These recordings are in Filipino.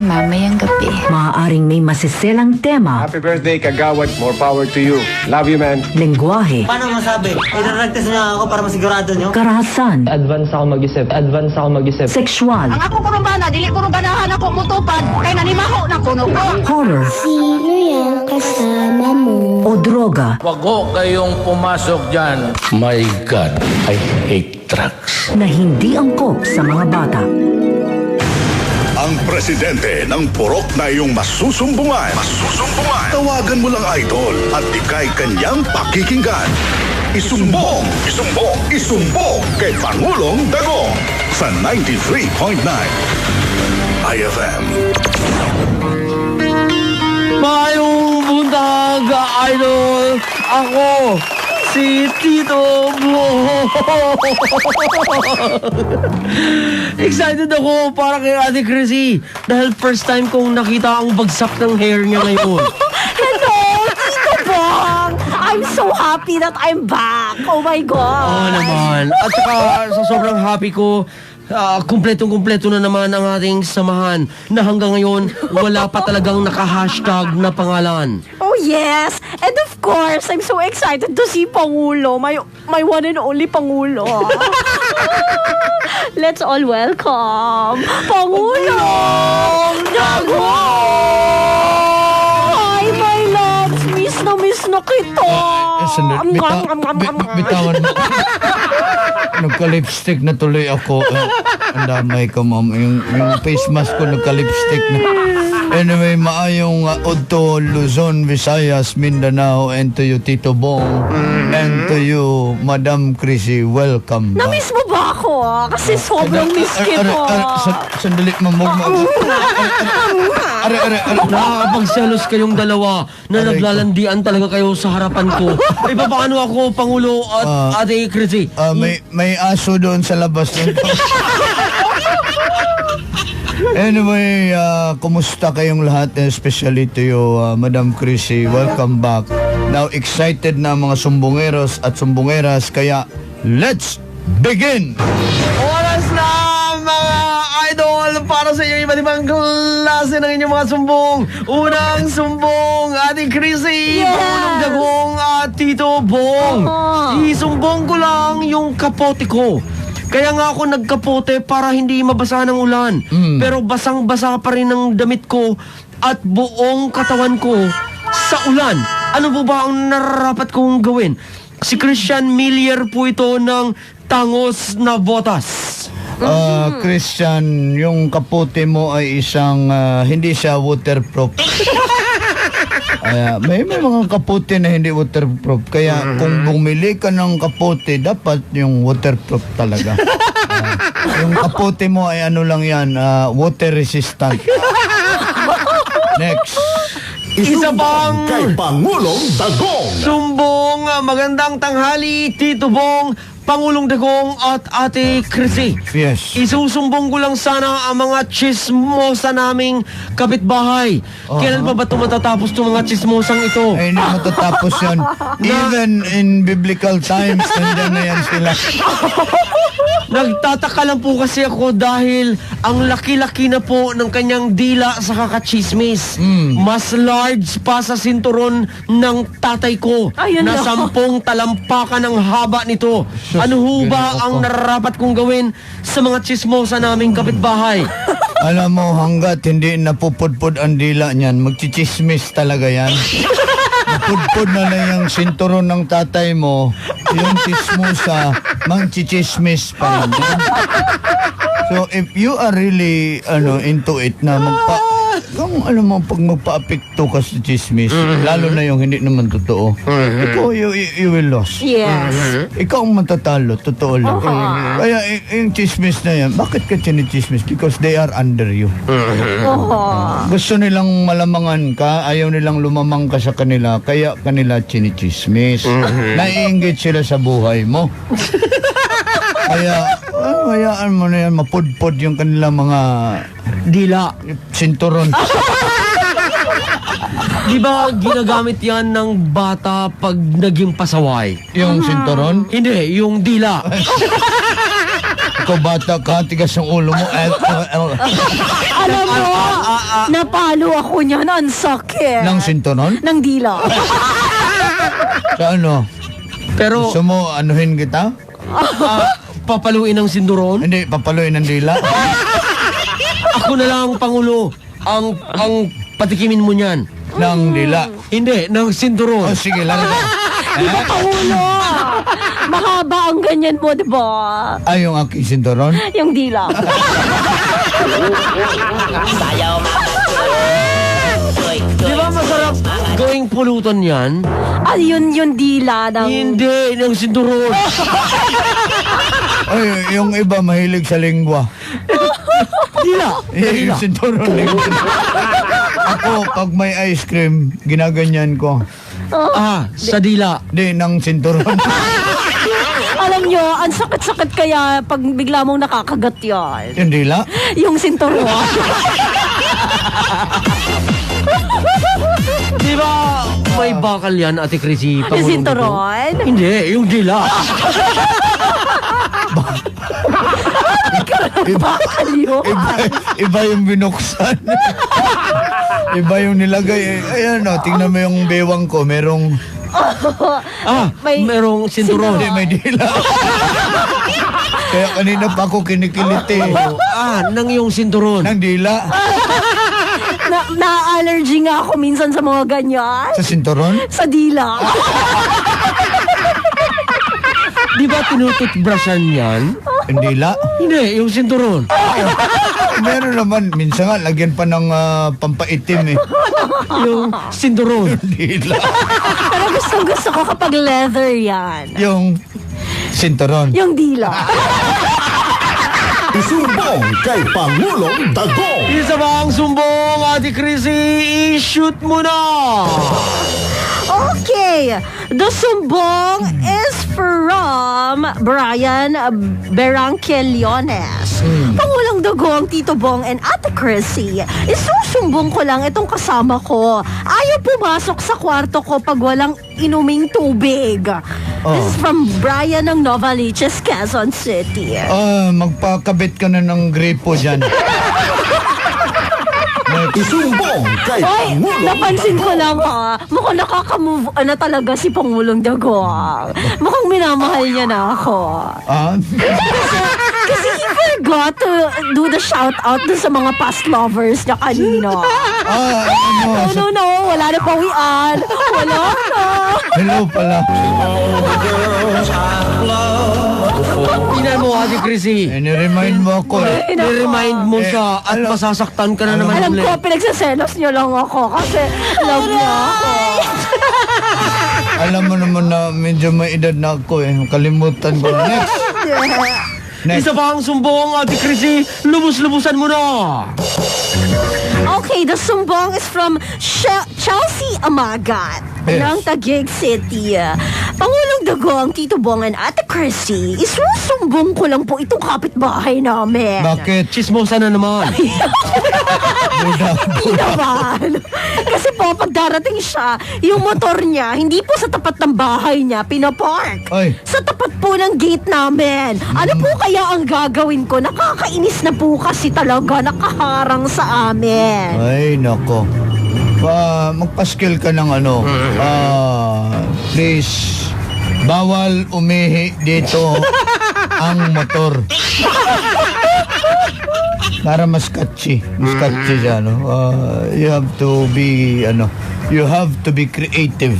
mamayang gabi. Maaaring may masiselang tema, Happy birthday, Kagawad. More power to you. Love you, man. lengguwahe, Paano masabi? Idaragtas niya ako para masigurado niyo? karahasan, Advance ako mag-isip. sexual, Ang ako kurubana, dili ko ganahan ako mutupad, kay nanimaho na kuno ko. horror, Sino yung kasama mo? o droga Wag ho kayong pumasok dyan. My God, I hate drugs. na hindi angkop sa mga bata. Ang presidente ng purok na iyong masusumbungan. Tawagan mo lang idol at ikay kanyang pakikinggan. Isumbong kay Pangulong Dagong sa 93.9 IFM. Mayong buntag, idol! Ako, si Tito Bo! Excited ako para kay Ate Chrissy dahil first time kong nakita ang bagsak ng hair niya ngayon. Hello, Tito Bong! I'm so happy that I'm back. Oh my God. Oo naman. At saka sa sobrang happy ko, kumpletong-kumpleto na naman ang ating samahan na hanggang ngayon wala pa talagang naka-hashtag na pangalan. Oh yes. And of course, I'm so excited to see Pangulo. My one and only Pangulo. Let's all welcome Pangulong Dagong! Hi, my loves! Miss na kita! Bitawan mo. Nagka-lipstick na tuloy ako. Ang damay ko, ma'am. Yung face mask ko, nagka-lipstick na. Anyway, maayong Udto, Luzon, Visayas, Mindanao, and to you, Tito Bong, and to you, Madam Chrissy, welcome back. Na-miss mo ba ako? Kasi sobrang miss kita. Sandali, mamog. Nakakapagselos kayong dalawa na naglalandian talaga kayo sa harapan ko. Ay, paano ako, Pangulo at Ate Chrissy? May aso doon sa labas. Anyway, kumusta kayong lahat, especially to you, Madam Chrissy. Welcome back. Now, excited na mga sumbongeros at sumbongeras, kaya let's begin! Oras na, mga idol, para sa inyo iba't ibang klase ng inyong mga sumbong. Unang sumbong, Ate Chrissy, Pangulong Dagong at Tito Bong. Isumbong ko lang yung kapote ko. Kaya nga ako nagkapote para hindi mabasa ng ulan. Pero basang-basa pa rin ang damit ko at buong katawan ko sa ulan. Ano po ba ang nararapat kong gawin? Si Christian Millier po ito ng Tangos na Botas. Christian, yung kapote mo ay isang hindi siya waterproof. May mga kapote na hindi waterproof. Kaya kung bumili ka ng kapote, dapat yung waterproof talaga. Yung kapote mo ay ano lang yan, water resistant. Next. Isa pang Kay Pangulong Dagong. sumbong, magandang tanghali, Tito Bong, Pangulong Dagong at Ate Chrissy. Yes. Isusumbong ko lang sana ang mga chismosa naming kapitbahay. Kailan pa ba ito matatapos itong mga chismosang ito? Ay, hindi matatapos yan. Even in biblical times, nandiyan na yan sila. Nagtataka lang po kasi ako dahil ang laki-laki na po ng kanyang dila sa kakachismis. Mas large pa sa sinturon ng tatay ko Ayun na na. 10 talampakan ang haba nito. Ano ho ba ang nararapat kong gawin sa mga chismosa naming kapitbahay? Alam mo, hanggat hindi napupudpud ang dila niyan, magchichismis talaga yan. Napudpud na lang yung sinturon ng tatay mo, yung chismosa, magchichismis pa rin. So, if you are really into it na kung alam mo, pag magpa-apekto ka sa chismis, lalo na yung hindi naman totoo, ikaw, you will lose. Yes. Ikaw ang matatalo, totoo lang. Kaya yung chismis na yan, bakit ka chinichismis? Because they are under you. Gusto nilang malamangan ka, ayaw nilang lumamang ka sa kanila, kaya kanila chinichismis. Naiinggit sila sa buhay mo. Kaya, hayaan mo na yan, mapudpod yung kanilang mga Dila. sinturon. Di ba ginagamit yan ng bata pag naging pasaway? Yung sinturon? Hindi, yung dila. Ikaw bata ka, tigas ang ulo mo. Alam mo, napalo ako niyan. Ang sakit. Ng sinturon? Ng dila. Sa ano? Pero, Gusto mo anuhin kita? papaluin ng sinduron? Hindi, papaluin ng dila. Ako na lang, Pangulo. Ang patikimin mo niyan. Ng dila. Hindi, ng sinduron. O sige, larga. Di ba, Pangulo? Mahaba ang ganyan mo, di ba? Ay, yung aking sinturon? Yung dila. Di ba masarap gawing pulutan yan? Yun yung dila ng... Hindi, ng sinduron. Ay, yung iba mahilig sa lingwa. Dila. Yung sinturon lingwa. Ako, pag may ice cream, ginaganyan ko. Sa dila. Di, ng sinturon. Alam nyo, ang sakit-sakit kaya pag bigla mong nakakagat yan. Yung dila? Yung sinturon. Di ba may bakal yan, Ate Chrissy? Yung sinturon? Hindi, yung dila. Bakal yun. Iba yung binuksan. Iba yung nilagay. Ayan o, tingnan mo yung bewang ko. Merong, Merong sinturon. hindi, may dila. Kaya kanina pa ako kinikiliti. Nang yung sinturon. Ng dila. Na-allergy nga ako minsan sa mga ganyan. Sa sinturon? Sa dila. Di ba tinututbrushan yan? Yung dila? Hindi, yung sinturon. Meron naman, minsan nga, lagyan pa ng pampaitim eh. Yung sinturon. Dila. Pero gusto ko kapag leather yan. Yung sinturon. Yung dila. Isumbong kay Pangulong Dagong. Isa ba ang sumbong, Ate Chrissy? I-shoot mo na! Okay, the sumbong is from Brian Beranquillones. Pangulong Dagong, Tito Bong, and Ate Chrissy, isusumbong ko lang itong kasama ko. Ayaw pumasok sa kwarto ko pag walang inuming tubig. This is from Brian ng Novaliches, Quezon City. Magpakabit ka na ng gripo dyan. Isumbong kay Ay, Pangulong napansin ko lang mukhang nakaka-move na talaga si Pangulong Dagong. Mukhang minamahal niya na ako. Kasi he forgot to do the shout-out dun sa mga past lovers niya kanina. No, wala na pawian. Wala na. Hello pala. Tingnan mo, Ate Chrissy. Niremind mo ako eh. I-remind mo siya at masasaktan ka na naman Alam ulit. ko, pinagsaselos niyo lang ako kasi love niya ako. Alam mo naman na medyo may edad na ako eh. Kalimutan ko. Next. Isa pa ang sumbong, Ate Chrissy. Lubos-lubusan mo na. Okay, the sumbong is from Chelsea Amagat ng Taguig City. Pangulong Dagong, Tito Bong, and Ate Chrissy, isusumbong ko lang po itong kapitbahay namin. Bakit? Chismosa na naman. Hindi naman. Kasi po, pag darating siya, yung motor niya, hindi po sa tapat ng bahay niya, pinapark. Ay. Sa tapat po ng gate namin. Ano po kaya ang gagawin ko? Nakakainis na po kasi talaga, nakaharang sa amin. Ay, nako. Magpaskil ka ng ano. Please, bawal umihi dito ang motor. Para mas catchy. Mas catchy siya, no? You have to be, you have to be creative.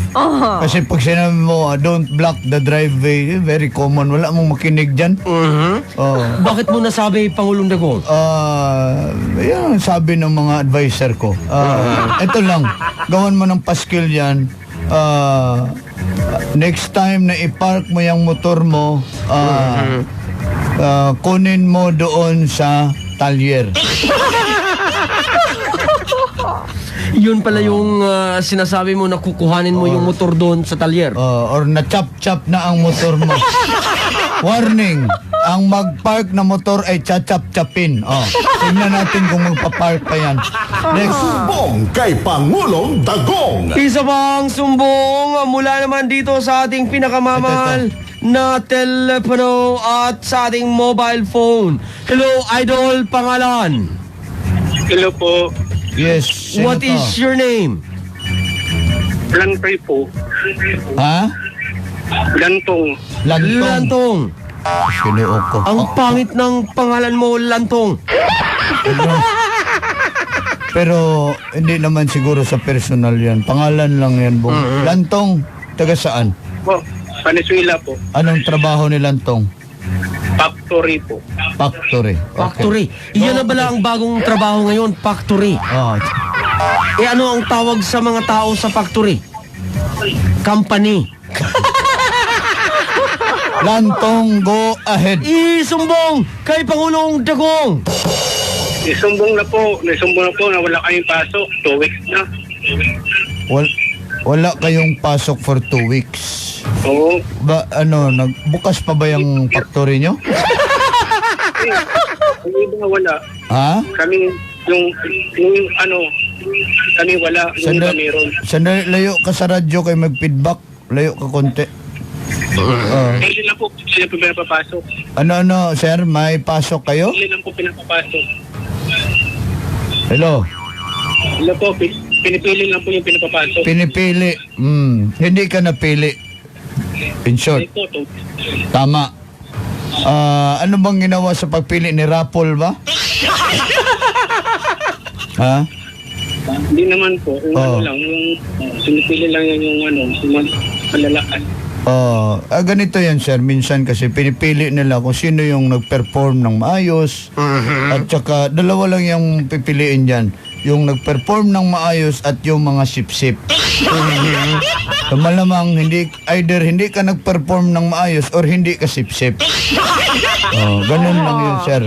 Kasi pag sinabi mo, don't block the driveway, very common. Wala mong makinig dyan. Bakit mo nasabi, Pangulong Dagong? Yan ang sabi ng mga advisor ko. Ito lang, gawan mo ng paskil yan. Next time na i-park mo yung motor mo, kunin mo doon sa talyer. Yun pala yung sinasabi mo na kukuhanin mo yung motor doon sa talyer. Or na-chop-chop na ang motor mo. Warning, ang mag-park na motor ay chachap-chapin. Tingnan natin kung magpa-park pa yan. Next. Sumbong kay Pangulong Dagong. Isa bang sumbong mula naman dito sa ating pinakamamahal na telepono at sa ating mobile phone. Hello, Idol, pangalan? Hello po. Yes, sino What to? is your name? Lantay po. Ha? Lantong. Lantong. Lantong. Sinuok ko. Ang pangit ng pangalan mo, Lantong. Pero hindi naman siguro sa personal yan. Pangalan lang yan, Bong. Lantong, taga saan? Po. Venezuela po. Anong trabaho ni Lantong? Factory po. Factory. Okay. Factory. Iyan na bala ang bagong trabaho ngayon, factory. Oh, Ano ang tawag sa mga tao sa factory? Company. Lantong, go ahead. Isumbong kay Pangulong Dagong. Nisumbong na po na wala kayong pasok. 2 weeks na. Wala kayong pasok for 2 weeks. Oo. Nagbukas pa ba yung factory nyo? Kami ba wala? Ha? Kami, kami wala. Yung iba meron. Sandali, layo ka sa radyo kay mag-feedback. Layo ka konti. Hindi lang po sila po pinapapasok. Ano, sir? May pasok kayo? Hindi lang po pinapapasok. Hello? Hello po, pinipili lang po yung pinapapasok. Pinipili. Hindi ka napili. In short, Hindi po, tama. Ano bang ginawa sa pagpili ni Rapol ba? Ha? Hindi naman po. Yung Oh. yung pinipili lang yan yung yung malalakas. Ganito yan, sir. Minsan kasi pinipili nila kung sino yung nag-perform ng maayos. At saka dalawa lang yung pipiliin dyan. Yung nag-perform ng maayos at yung mga sip-sip. So, malamang either hindi ka nag-perform ng maayos or hindi ka sip-sip. Ganun lang yun, sir.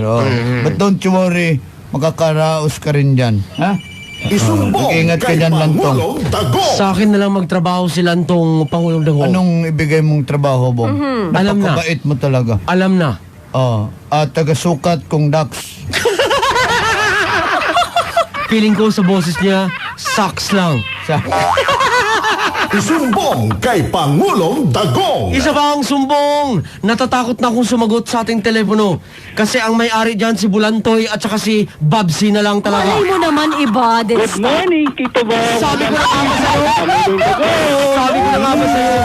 But don't you worry, makakaraos ka rin dyan. Ha? Isumbong Mag-ingat ka kay dyan, Lantong. Pangulong Dagong. Sa akin na lang magtrabaho si Lantong Pangulong Dagong. Anong ibigay mong trabaho, Bong? Alam na. Napakabait mo talaga. Alam na. Taga-sukat kong Dax. Feeling ko sa boses niya, sucks lang. Isumbong kay Pangulong Dagong. Isa pa ang sumbong. Natatakot na akong sumagot sa ating telepono. Kasi ang may-ari dyan si Bulantoy at saka si Babsi na lang talaga. Malay mo naman iba. Good morning, Tito Bob. Sabi ko na nga ba sa'yo?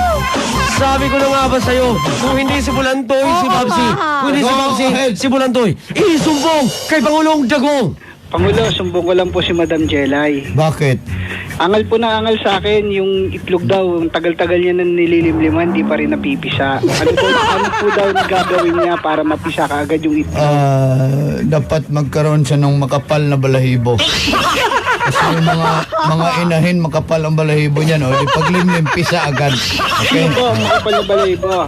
Sabi ko na nga ba sa'yo? Kung hindi si Bulantoy, si Babsi. Kung hindi si Babsi, si Bulantoy. Isumbong kay Pangulong Dagong. Pangulo, sumbong ko lang po si Madam Jelay. Bakit? Angal po na angal sa akin, yung itlog daw, ang tagal-tagal niya na nililimliman, di pa rin napipisa. Ano po daw gagawin niya para mapisa kaagad yung itlog? Dapat magkaroon siya ng makapal na balahibo. Kasi yung mga inahin, makapal ang balahibo niyan. Di paglimlim, pisa agad. Okay? Sino po ang makapal na balahibo?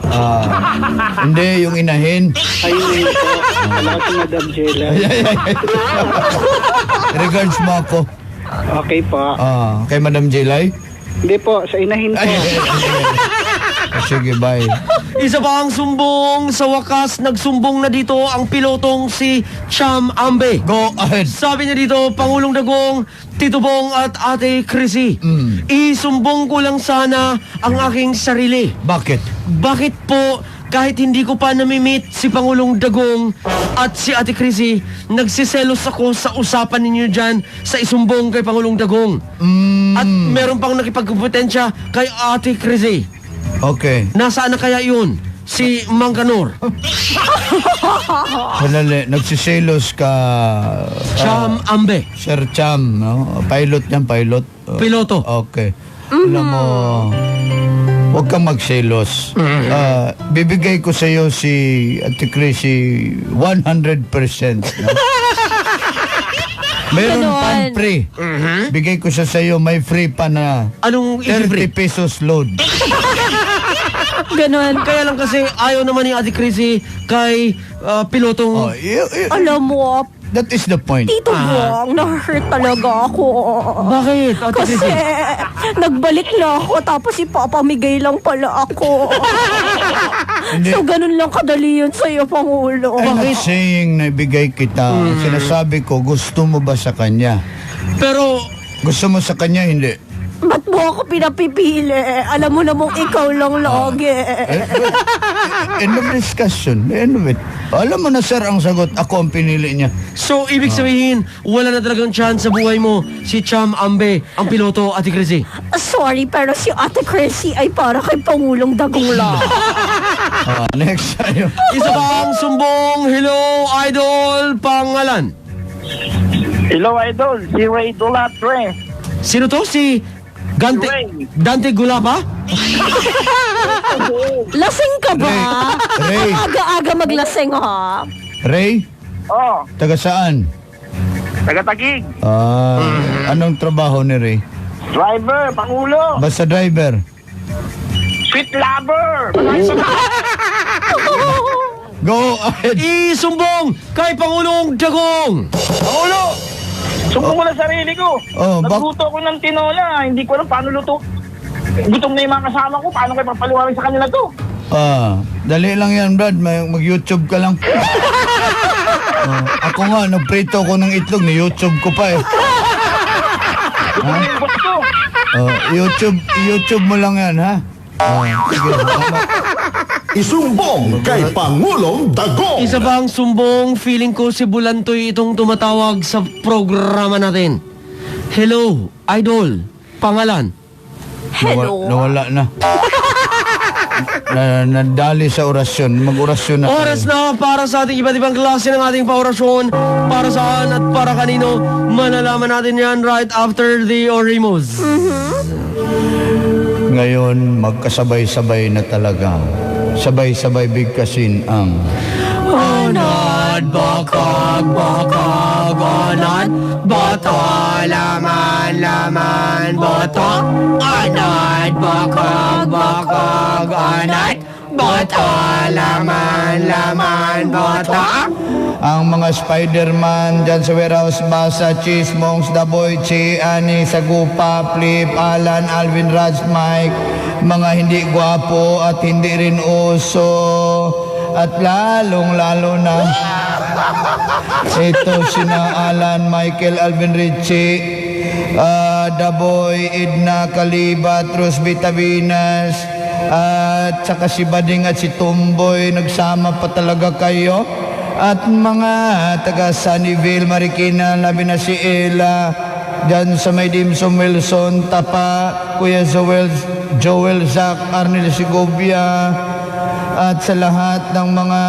Hindi, yung inahin. Ayun po. Malakas si Madam Jelay. Regards mo ako. Okay po. Kay Madam Jelay? Hindi po, sa inahin po. Sige, bye. Isa pa ang sumbong. Sa wakas, nagsumbong na dito ang pilotong si Cham Ambe. Go ahead. Sabi niya dito, Pangulong Dagong, Tito Bong at Ate Chrissy. Isumbong ko lang sana ang aking sarili. Bakit? Bakit po kahit hindi ko pa nami-meet si Pangulong Dagong at si Ate Chrissy, nagsiselos ako sa usapan ninyo dyan sa isumbong kay Pangulong Dagong. At meron pang nakipagkompetensya kay Ate Chrissy. Okay. Nasaan na kaya yun? Si Mangkanor. Halali, nagsiselos ka... Cham Ambe. Sir Cham, no? Pilot yan, pilot. Piloto. Okay. Alam mo, huwag kang magselos. Bibigay ko sa iyo si Ate Chrissy 100%. No? Meron Ganon. pan free. Bigay ko siya sa iyo, may free pa na Anong 30 ilibre? pesos load. Ganon. Kaya lang kasi ayaw naman ni Ate Chrissy kay pilotong... Alam mo, That is the point. Tito Bong, na-hurt talaga ako. Bakit, Ate Kasi Chrissy? nagbalik na ako tapos ipapamigay lang pala ako. Hindi. So ganun lang kadali yun sa'yo, Pangulo. I'm not saying na ibigay kita. Sinasabi ko, gusto mo ba sa kanya? Pero Gusto mo sa kanya, hindi? Ba't mo ako pinapipili? Alam mo namang ikaw lang lagi. End of discussion. End of it. Alam mo na, sir, ang sagot. Ako ang pinili niya. So, ibig sabihin, wala na talagang chance sa buhay mo si Cham Ambe, ang piloto, Ate Chrissy. Sorry, pero si Ate Chrissy ay para kay Pangulong Dagong lang. Next tayo. Isa pang sumbong, hello, idol, pangalan. Hello, Idol. Si Ray Dulatre. Sino to? Si Dante Gulaba? Lasing ka ba? Ray. Ang aga-aga maglasing, ha? Ray, Oh, taga saan? taga-Tagig. Anong trabaho ni Ray? Driver, Pangulo. Basta driver. Sweet lover. Go ahead. Isumbong kay Pangulong Dagong. Pangulo, sumbong ko na sarili ko. Oh, Nagluto ko ng tinola. Hindi ko alam paano luto. Gutom na yung mga kasama ko. Paano kayo papaliwanag sa kanila to? Dali lang yan, Brad. Mag-YouTube ka lang. Ako nga, nagprito ko ng itlog. Ni-YouTube ko pa eh. Gutom na yung boss ko. YouTube mo lang yan, ha? Sige, salamat. Isumbong kay Pangulong Dagong. Isa bang sumbong, feeling ko si Bulantoy itong tumatawag sa programa natin. Hello, idol, pangalan. Hello. Nawala na. Nadali sa orasyon. Mag-orasyon na. Oras na para sa ating iba't ibang klase ng ating paorasyon. Para saan at para kanino, malalaman natin yan right after the Orimos. Ngayon, magkasabay-sabay na talaga. Sabay-sabay bigkasin ang Anad, bakag, anad, bato, laman, bato. Anad, bakag, anad, bato, laman, bato. ang mga Spider-Man dyan sa warehouse, Basa, Cheese, Monks, The Boy, Chi, Ani, Sagupa, Flip, Alan, Alvin, Raj, Mike, mga hindi gwapo at hindi rin uso, at lalong-lalo na ito sina Alan, Michael, Alvin, Richie, The Boy, Edna, Kalibat, Rose Vitavinas, at saka si Bading at si Tumboy, nagsama pa talaga kayo. At mga taga Sunnyvale, Marikina, labi na si Ella, dyan sa may Dimsum, Wilson, Tapa, Kuya Joel, Zach, Arnel Segovia, at sa lahat ng mga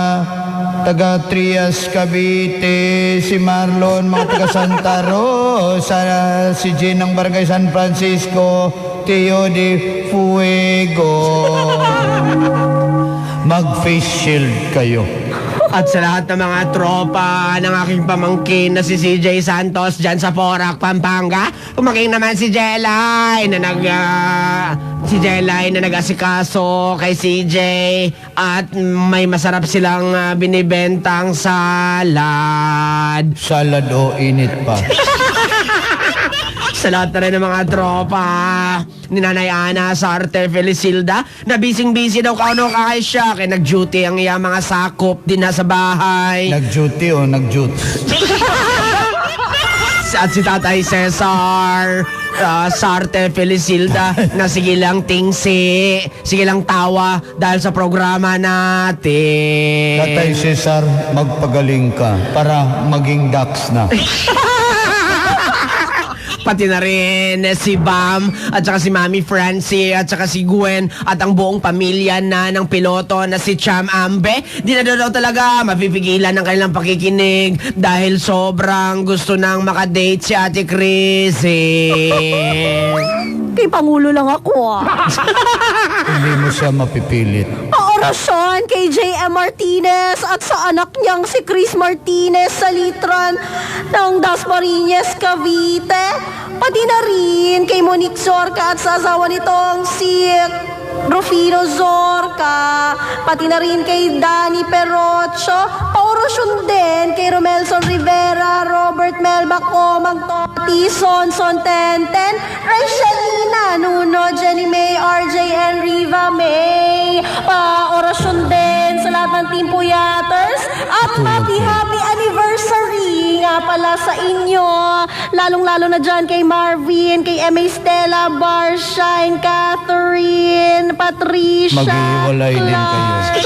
taga Trias, Cavite, si Marlon, mga taga Santa Rosa, si Jean ng Barangay San Francisco, Tio de Fuego. Mag-face shield kayo. At sa lahat ng mga tropa ng aking pamangkin na si CJ Santos dyan sa Porac, Pampanga. Kumaking naman si Jelay na nag-asikaso kay CJ. At may masarap silang binibentang salad. Salad o init pa. Sa lahat na rin ng mga tropa ni Nanay Ana sa Arte Felicilda na busy daw kauno kay siya kaya nag-duty ang iya mga sakop din na sa bahay. Nag-duty o nag-jutes? At si Tatay Cesar sa Arte Felicilda na sige lang tingsi, sige lang tawa dahil sa programa natin. Tatay Cesar, magpagaling ka para maging Dax na. Pati na rin si Bam at saka si Mami Francie at saka si Gwen at ang buong pamilya na ng piloto na si Cham Ambe. Di na daw talaga mapipigilan ng kanilang pakikinig dahil sobrang gusto nang makadate si Ate Chrissy. Kay Pangulo lang ako, Hindi mo siya mapipilit. Orasyon kay J.M. Martinez at sa anak niyang si Chris Martinez sa litran ng Dasmariñas, Cavite. Pati na rin kay Monique Zorca at sa asawa nitong si Rufino Zorca. Pati na rin kay Danny Perocho. Paorasyon din kay Romelson Rivera, Robert Melbac, Omang Toti, Sonson Tenten, Rachelina Nuno, Jenny May, RJ, and Riva May. Orasyon din sa lahat ng Team Puyaters at happy anniversary nga nga pala sa inyo. Lalong-lalo na dyan kay Marvin, kay Emma Stella, Barshine, Catherine, Patricia, Maghiwalay din kayo.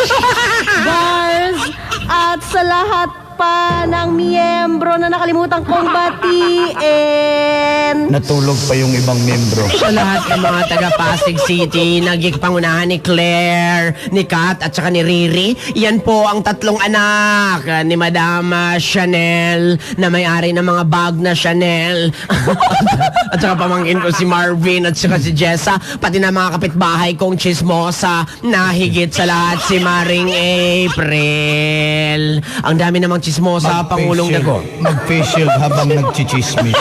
Bars, at sa lahat pa ng miyembro na nakalimutan kong batiin. Natulog pa yung ibang membro. Sa lahat ng mga taga Pasig City, pangunahan ni Claire, ni Kat at saka ni Riri. Yan po ang tatlong anak ni Madam Chanel na may-ari ng mga bag na Chanel. At saka pamangkin ko si Marvin at saka si Jessa. Pati na mga kapitbahay kong chismosa na higit sa lahat si Maring April. Ang dami namang chismosa, Pangulong Dago. Mag-facial habang nagchichismis.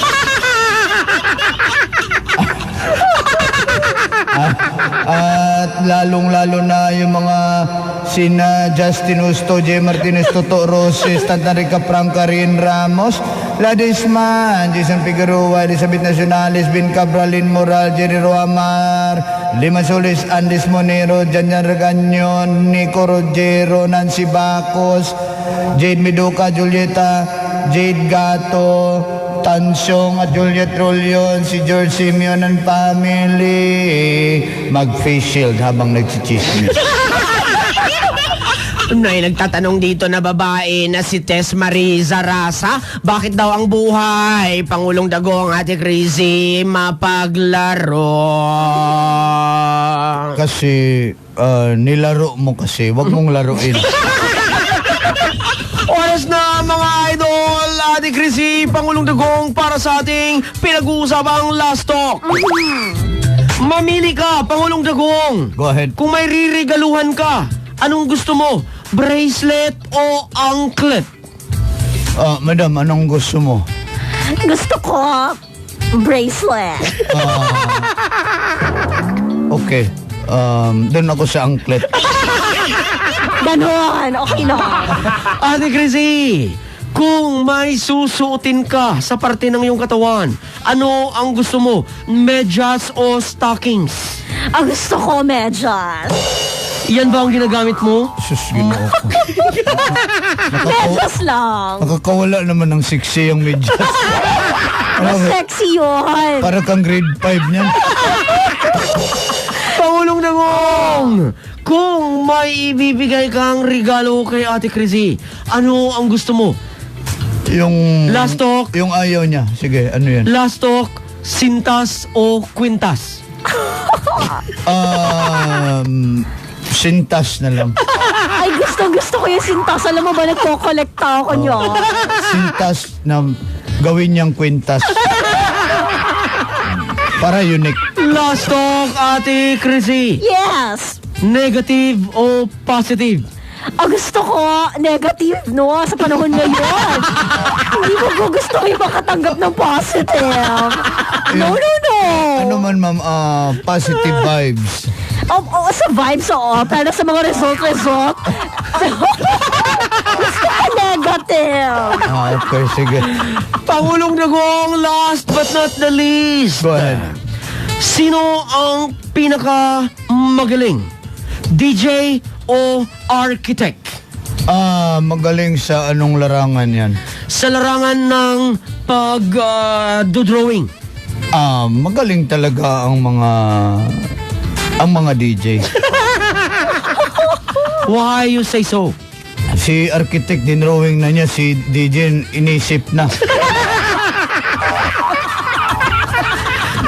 At lalong-lalo na yung mga sina Justin Justo, J. Martinez, Toto Roses, Tanta Rica Franca, Rien Ramos, Ladisman, Jason Figueroa, Elizabeth Nacionales, Bin Cabralin Moral, Jerry Roamar, Lima Solis, Andis Monero, Janjan Regañon, Nico Rogero, Nancy Bacos, Jade Meduca, Julieta, Jade Gato, Tansong at Juliet Rollion, si George Simeon and family. Mag-face shield habang nagchichismis. May nagtatanong dito na babae na si Tess Marie Zarasa. Bakit daw ang buhay, Pangulong Dago, ang Ate Crazy, mapaglaro? Kasi nilaro mo kasi, wag mong laruin. Oras na mga idol, Ate Chrissy, Pangulong Dagong para sa ating pinag-uusapang last talk. Mamili ka, Pangulong Dagong. Go ahead. Kung may ririgaluhan ka, anong gusto mo? Bracelet o anklet? Madam, anong gusto mo? Gusto ko bracelet. Okay. Doon ako sa anklet. Ganon, okay lang. Ate Chrissy, kung may susuotin ka sa parte ng iyong katawan, ano ang gusto mo? Medyas o stockings? Ang gusto ko medyas. Yan ba ang ginagamit mo? Sus, ginoo ko. Medyas lang. Nakakawala naman ng sexy yung medyas. Mas sexy yun. Para kang grade 5 niyan. Pangulong Dagong, kung may ibibigay kang regalo kay Ate Chrissy, ano ang gusto mo? Yung... Last talk? Yung ayaw niya. Sige, ano yan? Last talk, sintas o kwintas? Sintas na lang. Ay, gusto ko yung sintas. Alam mo ba, nagko-collecta ako nyo. Sintas na gawin niyang kwintas. Para unique. Last talk, Ate Chrissy. Yes. Negative o positive? Gusto ko negative, no? Sa panahon ngayon. Hindi ko gusto yung makatanggap ng positive. No. Ano man, ma'am, positive vibes. Sa vibes, oo. Pero sa mga result. Gusto ko negative. Okay, sige. Pangulong Dagong, last but not the least. Go ahead. Sino ang pinaka magaling? DJ o architect? Magaling sa anong larangan yan? Sa larangan ng pag-drawing. Magaling talaga ang mga DJ. Why you say so? Si architect din drawing na niya, si DJ inisip na.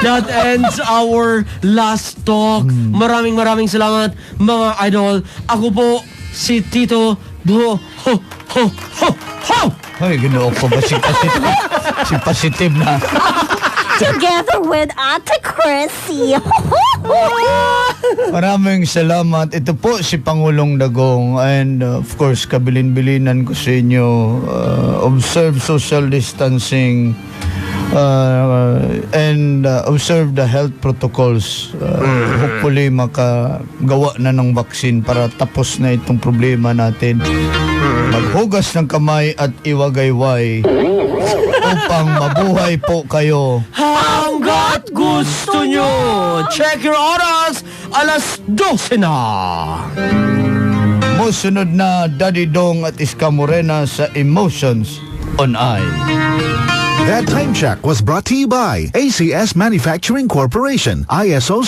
That ends our last talk. Maraming salamat, mga idol. Ako po, si Tito Bo. Ho, ho, ho, ho! Ay, ginoo ko ba si positive na. Together with Ate Chrissy. Maraming salamat. Ito po si Pangulong Dagong and of course, kabilin-bilinan ko sa inyo. Observe social distancing and observe the health protocols. Hopefully makagawa na ng vaccine para tapos na itong problema natin. Maghugas ng kamay at iwagayway upang mabuhay po kayo. Hanggat gusto nyo! Check your oras! 12:00 na! Musunod na Daddy Dong at Iska Morena sa Emotions. on I. That time check was brought to you by ACS Manufacturing Corporation, ISO